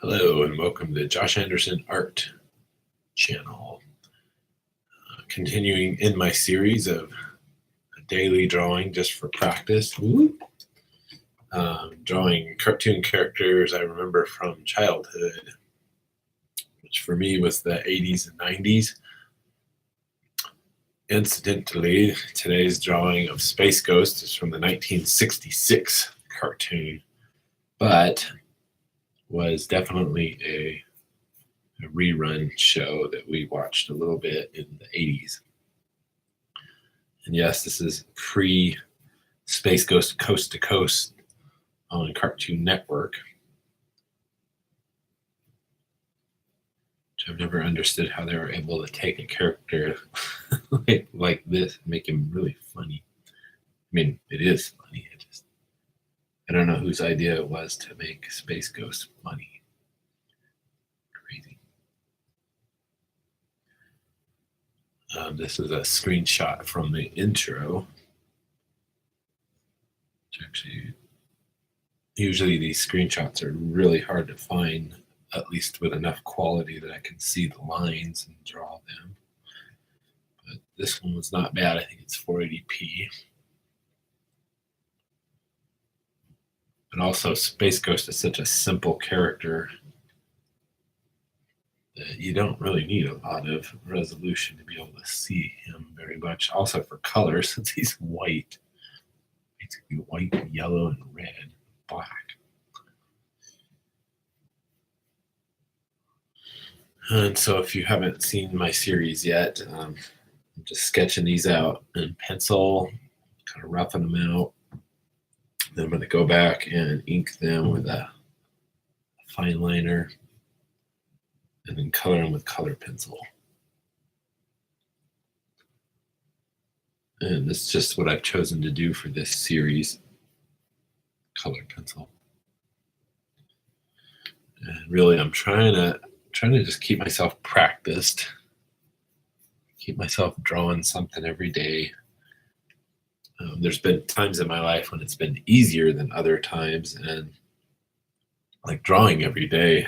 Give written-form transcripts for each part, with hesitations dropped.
Hello and welcome to the Josh Anderson Art channel. Continuing in my series of daily drawing just for practice. Drawing cartoon characters I remember from childhood, which for me was the 80s and 90s. Incidentally, today's drawing of Space Ghost is from the 1966 cartoon, but was definitely a rerun show that we watched a little bit in the 80s. And yes, this is pre-Space Ghost Coast to Coast on Cartoon Network, which I've never understood how they were able to take a character like this and make him really funny. I mean, it is funny. I don't know whose idea it was to make Space Ghost funny. Crazy. This is a screenshot from the intro. Which actually, usually these screenshots are really hard to find, at least with enough quality that I can see the lines and draw them. But this one was not bad. I think it's 480p. And also, Space Ghost is such a simple character that you don't really need a lot of resolution to be able to see him very much. Also for color, since he's white, basically white, yellow, and red, black. And so if you haven't seen my series yet, I'm just sketching these out in pencil, kind of roughing them out. Then I'm going to go back and ink them with a fine liner and then color them with color pencil. And it's just what I've chosen to do for this series, color pencil. And really, I'm trying to just keep myself practiced, keep myself drawing something every day. There's been times in my life when it's been easier than other times, and like drawing every day,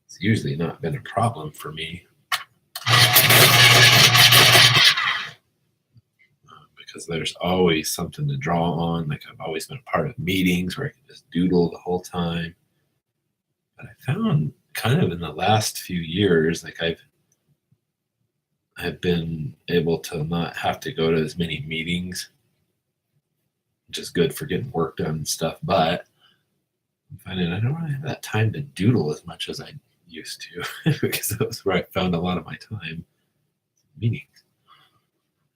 it's usually not been a problem for me. Because there's always something to draw on. Like I've always been a part of meetings where I can just doodle the whole time. But I found kind of in the last few years, like I've been able to not have to go to as many meetings, which is good for getting work done and stuff. But I'm finding I don't really have that time to doodle as much as I used to because that was where I found a lot of my time, meetings.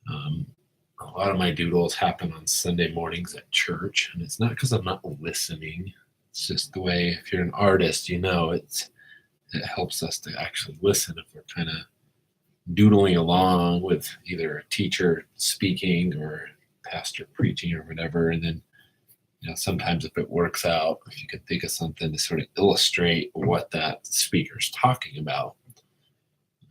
A lot of my doodles happen on Sunday mornings at church, and it's not because I'm not listening. It's just the way, if you're an artist, you know, it helps us to actually listen if we're kind of doodling along with either a teacher speaking or pastor preaching or whatever. And then, you know, sometimes if it works out, if you can think of something to sort of illustrate what that speaker's talking about.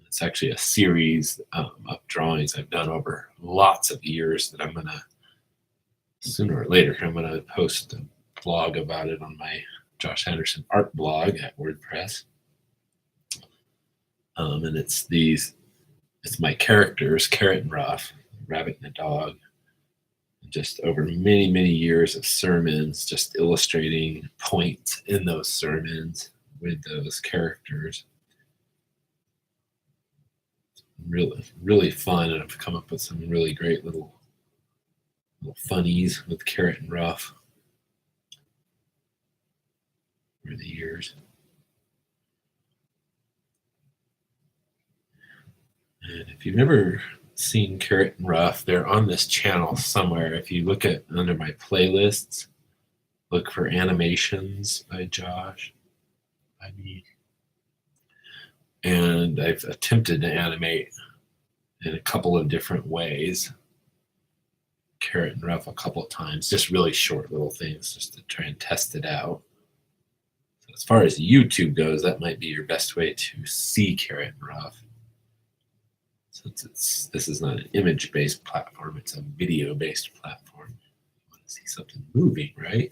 It's actually a series of drawings I've done over lots of years that I'm going to, sooner or later, I'm going to post a blog about it on my Josh Anderson Art blog at WordPress. And it's my characters, Carrot and Ruff, Rabbit and a Dog, just over many, many years of sermons, just illustrating points in those sermons with those characters. Really, really fun, and I've come up with some really great little funnies with Carrot and Ruff over the years. And if you've never seen Carrot and Ruff, they're on this channel somewhere. If you look at under my playlists, look for animations by Josh. And I've attempted to animate in a couple of different ways. Carrot and Ruff a couple of times, just really short little things just to try and test it out. So as far as YouTube goes, that might be your best way to see Carrot and Ruff. Since this is not an image-based platform, it's a video-based platform. You want to see something moving, right?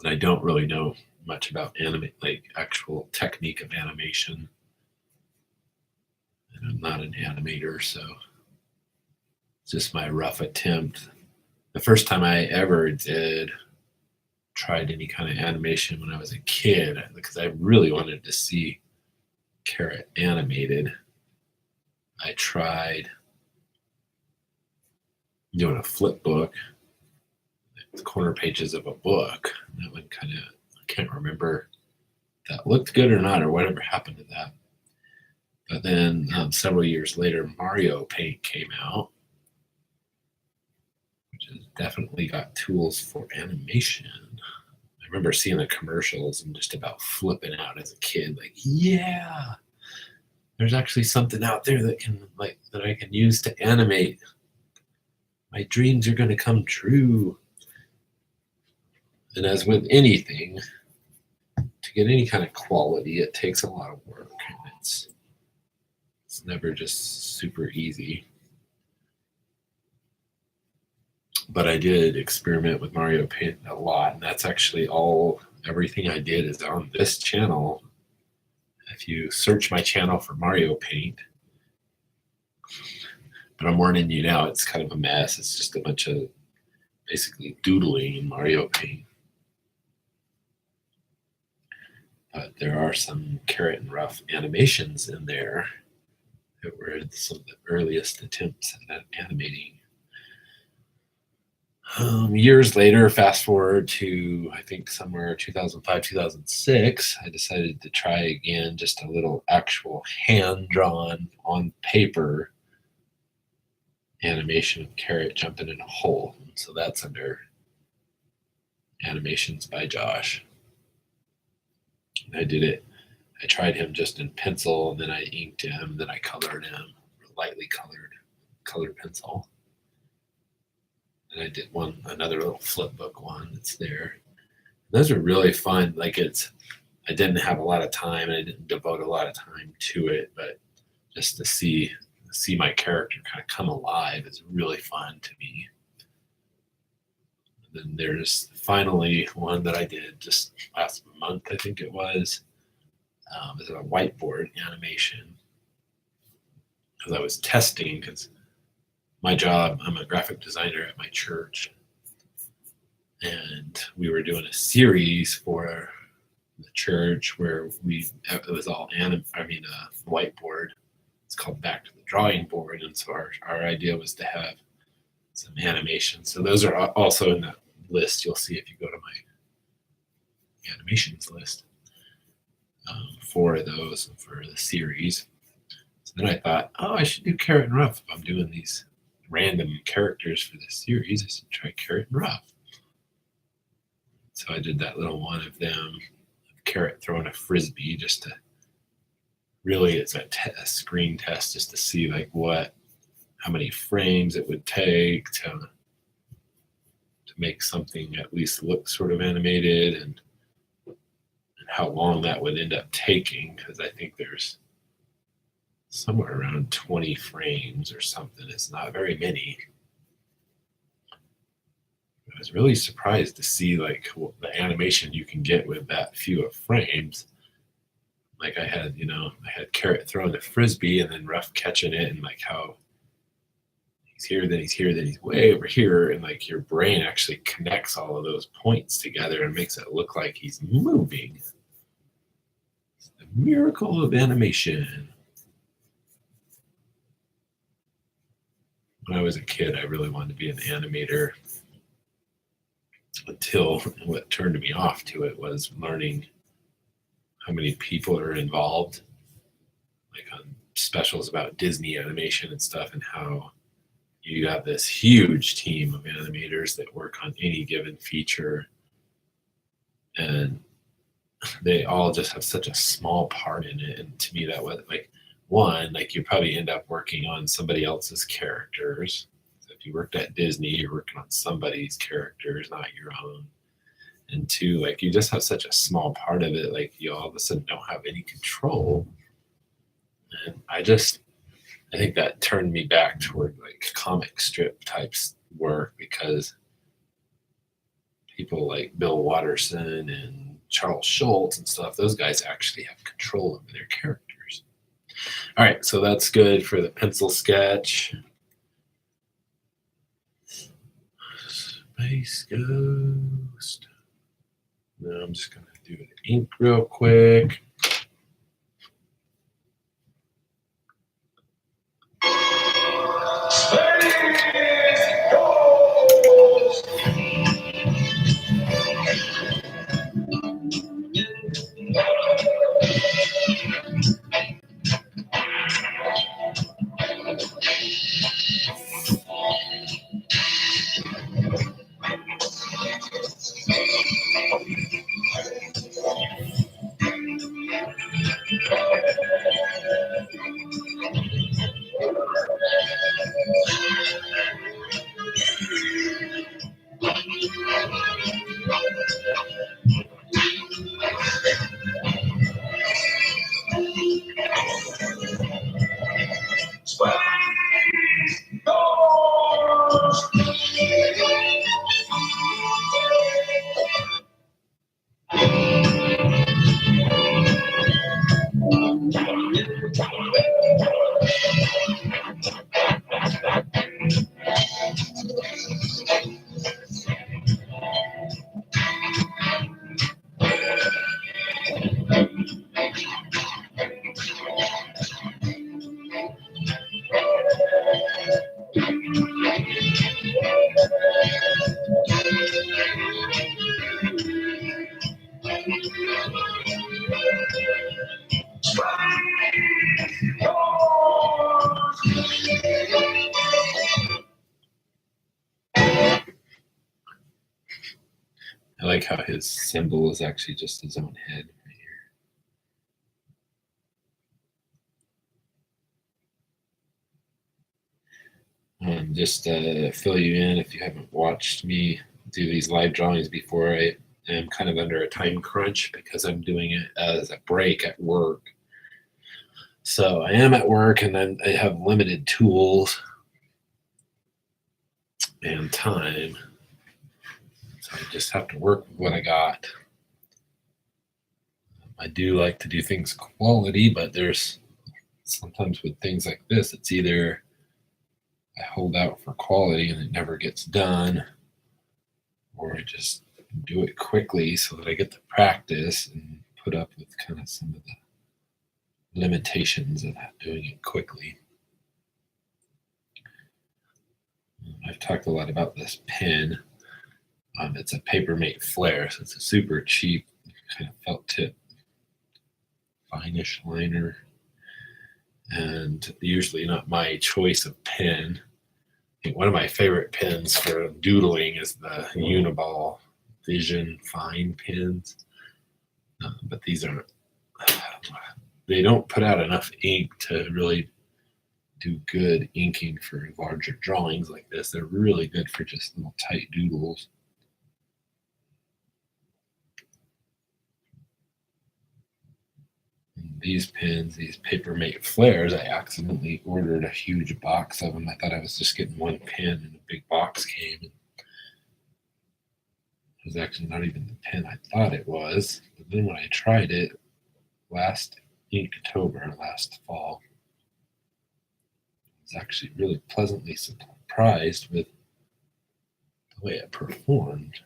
And I don't really know much about like actual technique of animation. And I'm not an animator, so it's just my rough attempt. The first time I ever tried any kind of animation when I was a kid, because I really wanted to see Carrot animated. I tried doing a flip book, the corner pages of a book. That one kind of, I can't remember if that looked good or not, or whatever happened to that. But then several years later, Mario Paint came out, which has definitely got tools for animation. I remember seeing the commercials and just about flipping out as a kid, like, yeah, there's actually something out there that I can use to animate. My dreams are going to come true. And as with anything, to get any kind of quality, it takes a lot of work. And it's never just super easy. But I did experiment with Mario Paint a lot, and that's actually everything I did is on this channel. If you search my channel for Mario Paint, but I'm warning you now, it's kind of a mess. It's just a bunch of basically doodling in Mario Paint. But there are some Carrot and Rough animations in there that were some of the earliest attempts at animating. Years later, fast forward to, I think, somewhere 2005, 2006, I decided to try again just a little actual hand-drawn on paper animation of Carrot jumping in a hole. So that's under Animations by Josh. And I did it. I tried him just in pencil, and then I inked him, then I colored him, lightly colored pencil. And I did another little flip book one that's there. Those are really fun. I didn't have a lot of time, and I didn't devote a lot of time to it, but just to see my character kind of come alive is really fun to me. And then there's finally one that I did just last month, I think it was. It's a whiteboard animation, because I was testing, because my job, I'm a graphic designer at my church, and we were doing a series for the church where it was all whiteboard. It's called Back to the Drawing Board, and so our idea was to have some animation. So those are also in that list. You'll see if you go to my animations list. 4 of those for the series. So then I thought, I should do Carrot and Rough. If I'm doing these random characters for this series, I should try Carrot and Rough. So I did that little one of them, Carrot throwing a frisbee, just to really, it's a screen test just to see how many frames it would take to make something at least look sort of animated, and how long that would end up taking, because I think there's somewhere around 20 frames or something. It's not very many. I was really surprised to see the animation you can get with that few of frames. I had Carrot throwing the frisbee, and then Rough catching it, and how he's here, then he's here, then he's way over here, and your brain actually connects all of those points together and makes it look like he's moving. It's the miracle of animation. When I was a kid, I really wanted to be an animator, until what turned me off to it was learning how many people are involved, on specials about Disney animation and stuff, and how you have this huge team of animators that work on any given feature, and they all just have such a small part in it. And to me, that was you probably end up working on somebody else's characters. So if you worked at Disney, you're working on somebody's characters, not your own. And 2, you just have such a small part of it, you all of a sudden don't have any control. And I think that turned me back toward comic strip types work, because people like Bill Watterson and Charles Schultz and stuff, those guys actually have control over their characters. All right, so that's good for the pencil sketch. Space Ghost. Now I'm just going to do an ink real quick. I like how his symbol is actually just his own head right here. Just to fill you in, if you haven't watched me do these live drawings before, I am kind of under a time crunch because I'm doing it as a break at work. So I am at work and then I have limited tools and time. So I just have to work with what I got. I do like to do things quality, but there's sometimes with things like this, it's either I hold out for quality and it never gets done, or I just do it quickly so that I get to practice and put up with kind of some of the limitations of doing it quickly. I've talked a lot about this pen. It's a Papermate Flare, so it's a super cheap kind of felt tip finish liner, and usually not my choice of pen. I think one of my favorite pens for doodling is the Uniball Vision Fine pens, but these aren't. They don't put out enough ink to really do good inking for larger drawings like this. They're really good for just little tight doodles. These pens, these Papermate Flares, I accidentally ordered a huge box of them. I thought I was just getting one pen, and a big box came. It was actually not even the pen I thought it was. But then when I tried it last Inktober, last fall, I was actually really pleasantly surprised with the way it performed.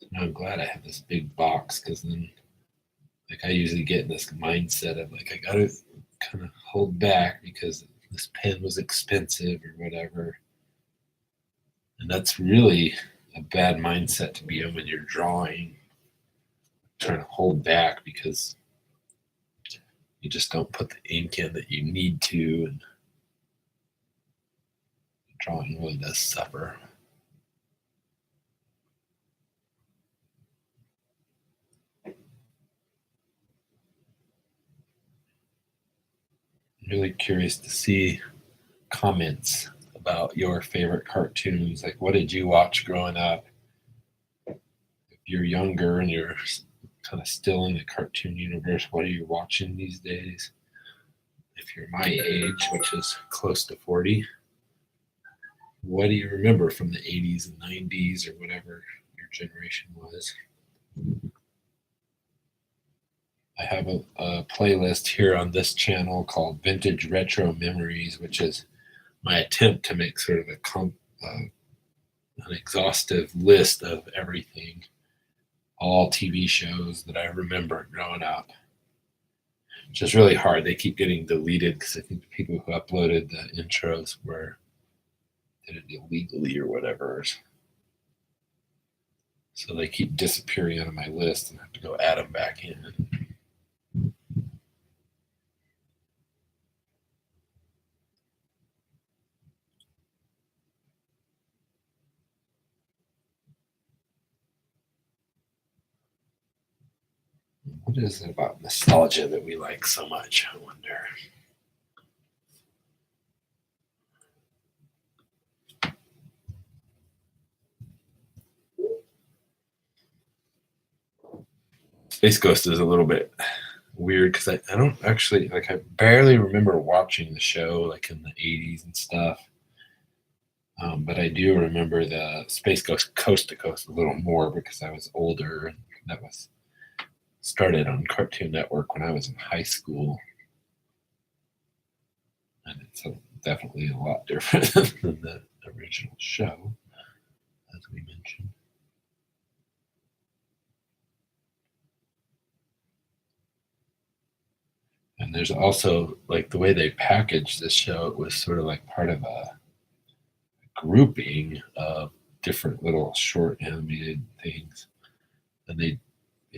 So now I'm glad I have this big box, because then I usually get in this mindset of I gotta kind of hold back because this pen was expensive or whatever. And that's really a bad mindset to be in when you're drawing, trying to hold back because you just don't put the ink in that you need to, and drawing really does suffer. Really curious to see comments about your favorite cartoons. Like, what did you watch growing up? If you're younger and you're kind of still in the cartoon universe, what are you watching these days? If you're my age, which is close to 40, what do you remember from the 80s and 90s or whatever generation was. I have a playlist here on this channel called Vintage Retro Memories, which is my attempt to make sort of an exhaustive list of everything, all TV shows that I remember growing up. Which is really hard. They keep getting deleted because I think the people who uploaded the intros did it illegally or whatever. So they keep disappearing out of my list and I have to go add them back in. What is it about nostalgia that we like so much, I wonder? Space Ghost is a little bit weird because I don't actually, like, I barely remember watching the show, like, in the 80s and stuff. But I do remember the Space Ghost Coast to Coast a little more because I was older, and that was started on Cartoon Network when I was in high school. And it's definitely a lot different than the original show, as we mentioned. And there's also, like, the way they packaged this show, it was sort of like part of a grouping of different little short animated things. And they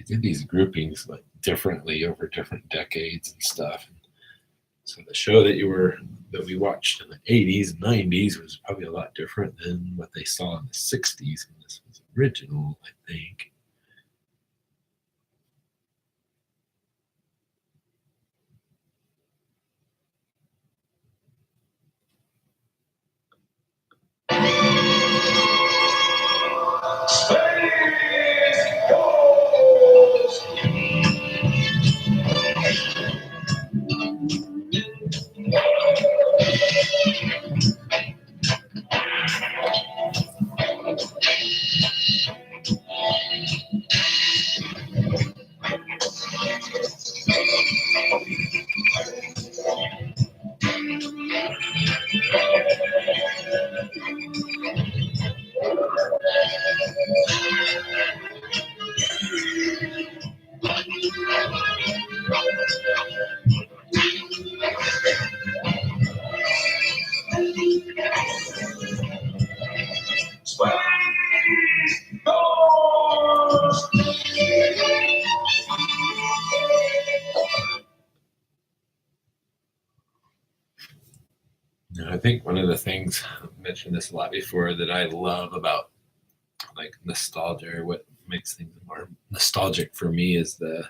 did these groupings like differently over different decades and stuff. So the show that we watched in the 80s and 90s was probably a lot different than what they saw in the 60s when this was original, I think. I think one of the things, I've mentioned this a lot before, that I love about, like, nostalgia, or what makes things more nostalgic for me, is the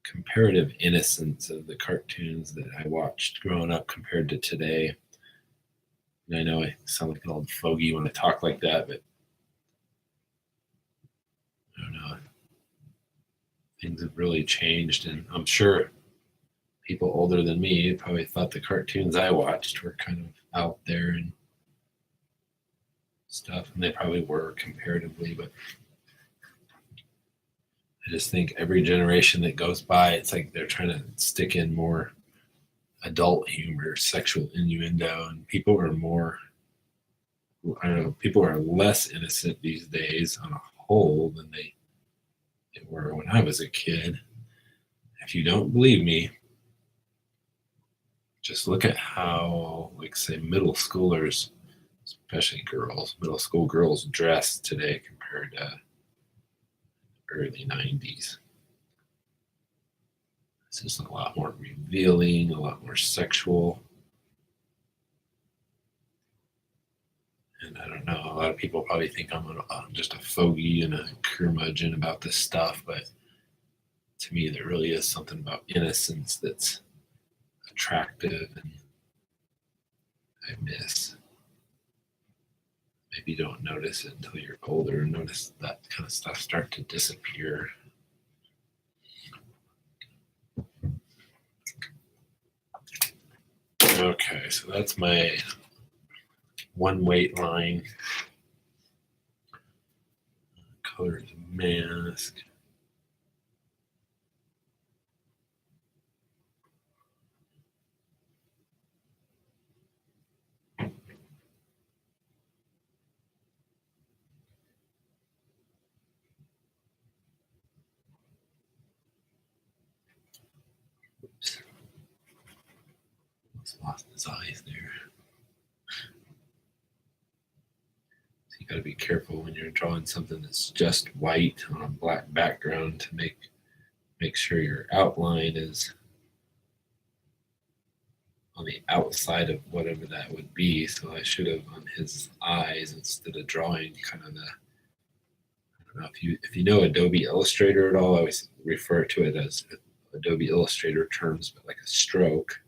comparative innocence of the cartoons that I watched growing up compared to today. And I know I sound like an old fogey when I talk like that, but I don't know. Things have really changed, and I'm sure people older than me probably thought the cartoons I watched were kind of out there and stuff, and they probably were comparatively, but I just think every generation that goes by, it's like they're trying to stick in more adult humor, sexual innuendo, and people are more, I don't know, people are less innocent these days on a whole than they were when I was a kid. If you don't believe me, just look at how, like, say, middle schoolers, especially girls, middle school girls dress today compared to early 90s. It's just a lot more revealing, a lot more sexual. And I don't know, a lot of people probably think I'm just a fogey and a curmudgeon about this stuff, but to me, there really is something about innocence that's attractive and I miss. Maybe you don't notice it until you're older and notice that kind of stuff start to disappear. Okay, so that's my one weight line. color is mask. Oops. Almost lost his eyes there. So you got to be careful when you're drawing something that's just white on a black background to make sure your outline is on the outside of whatever that would be. So I should have on his eyes instead of drawing kind of the, I don't know if you know Adobe Illustrator at all. I always refer to it as Adobe Illustrator terms, but like a stroke.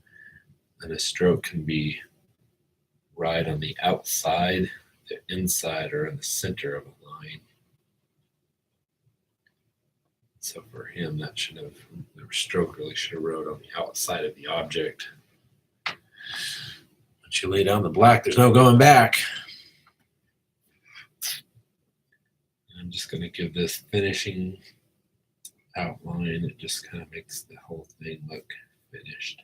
And a stroke can be right on the outside, the inside, or in the center of a line. So for him, that should have, the stroke really should have wrote on the outside of the object. Once you lay down the black, there's no going back. And I'm just going to give this finishing outline. It just kind of makes the whole thing look finished.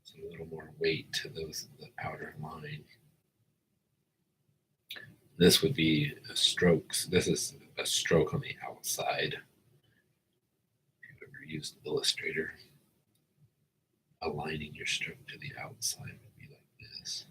So a little more weight to the outer line. This would be a stroke. So this is a stroke on the outside. If you've ever used Illustrator, aligning your stroke to the outside would be like this.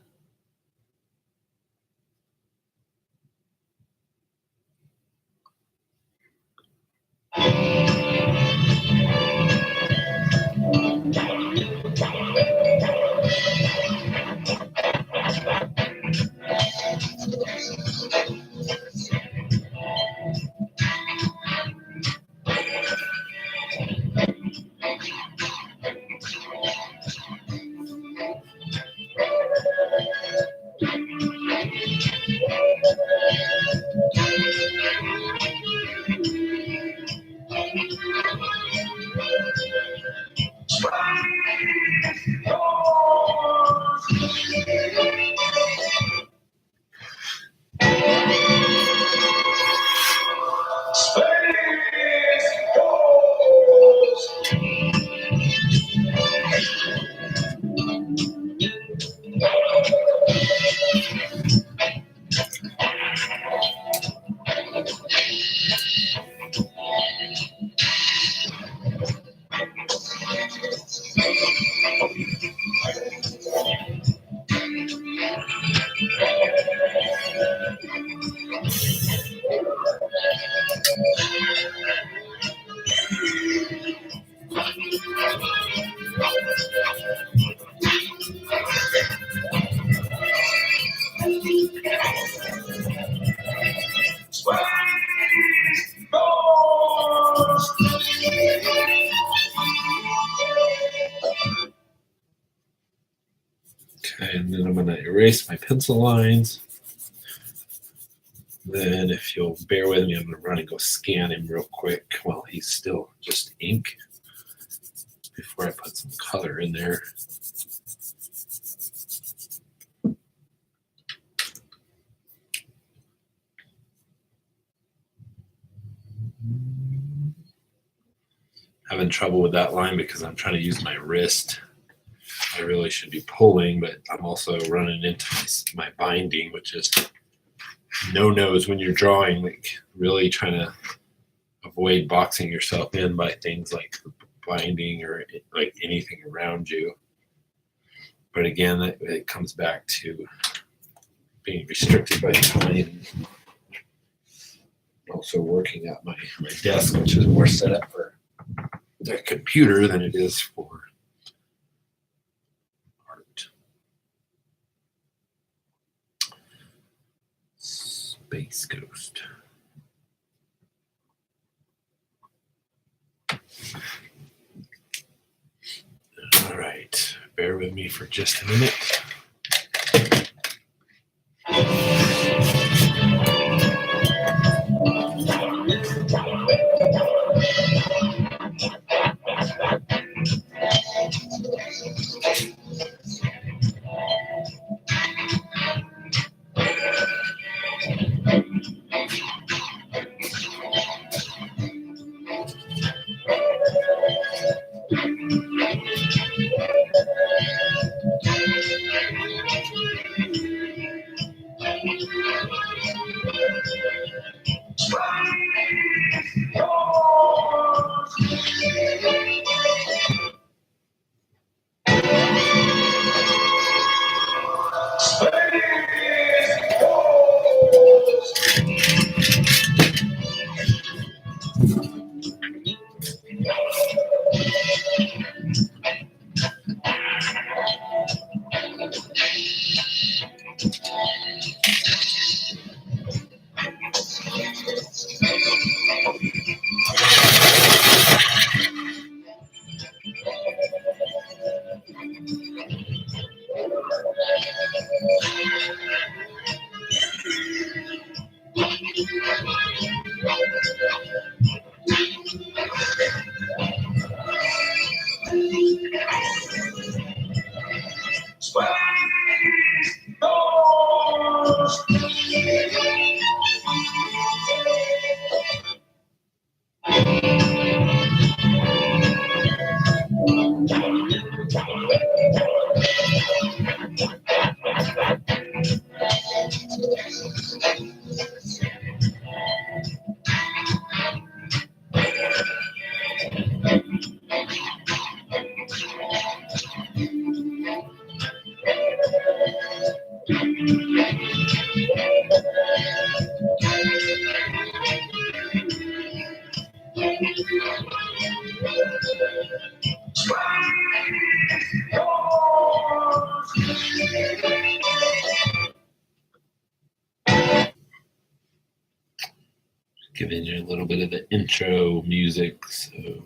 Okay, and then I'm going to erase my pencil lines. Then if you'll bear with me, I'm going to run and go scan him real quick while he's still just ink before I put some color in there. Having trouble with that line because I'm trying to use my wrist. I really should be pulling, but I'm also running into my binding, which is no-nos when you're drawing, like really trying to avoid boxing yourself in by things like binding or like anything around you. But again, it comes back to being restricted by time. Also working at my desk, which is more set up for the computer than it is for art. Space Ghost. All right, bear with me for just a minute. Giving you a little bit of the intro music, so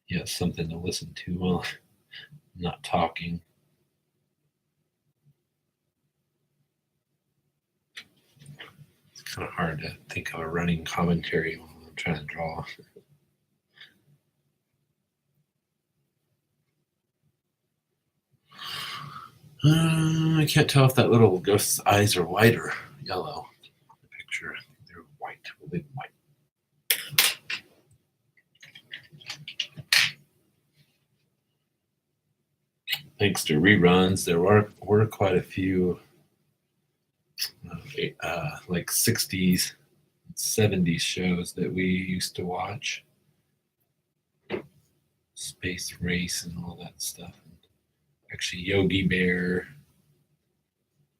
you have something to listen to while I'm not talking. It's kind of hard to think of a running commentary while I'm trying to draw. I can't tell if that little ghost's eyes are white or yellow. The picture, I think they're white, really white. Thanks to reruns, there were quite a few like 60s, 70s shows that we used to watch. Space Race and all that stuff. Actually, Yogi Bear,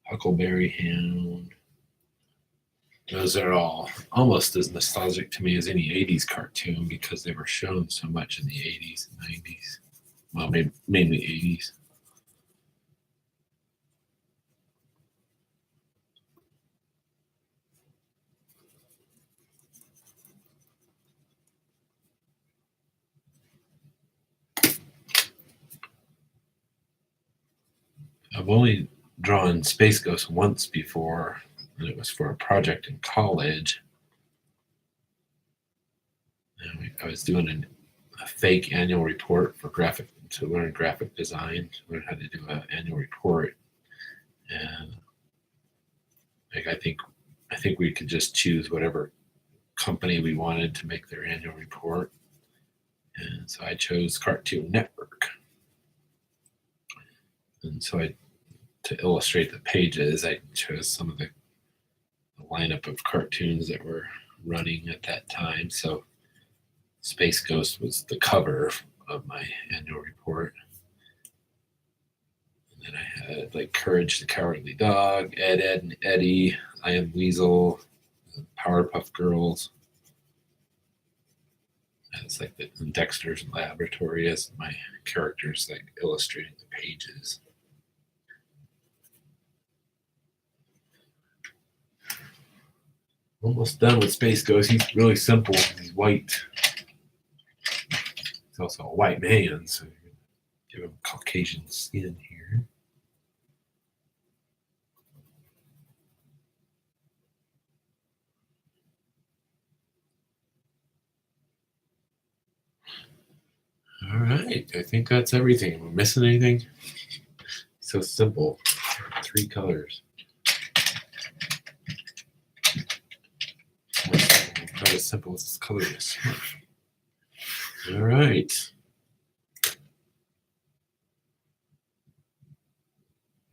Huckleberry Hound. Those are all almost as nostalgic to me as any 80s cartoon because they were shown so much in the 80s and 90s. Well, mainly 80s. I've only drawn Space Ghost once before, and it was for a project in college. And I was doing a fake annual report for to learn graphic design, to learn how to do an annual report. And like I think we could just choose whatever company we wanted to make their annual report. And so I chose Cartoon Network. And so to illustrate the pages, I chose some of the lineup of cartoons that were running at that time. So Space Ghost was the cover of my annual report. And then I had like Courage the Cowardly Dog, Ed, Edd and Eddy, I Am Weasel, Powerpuff Girls. And it's like the Dexter's Laboratory as my characters, like illustrating the pages. Almost done with Space Ghost. He's really simple. He's white. He's also a white man, so give him Caucasian skin here. All right, I think that's everything. Am I missing anything? So simple. 3 colors. Not as simple as colorless. All right.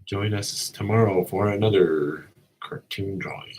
Join us tomorrow for another cartoon drawing.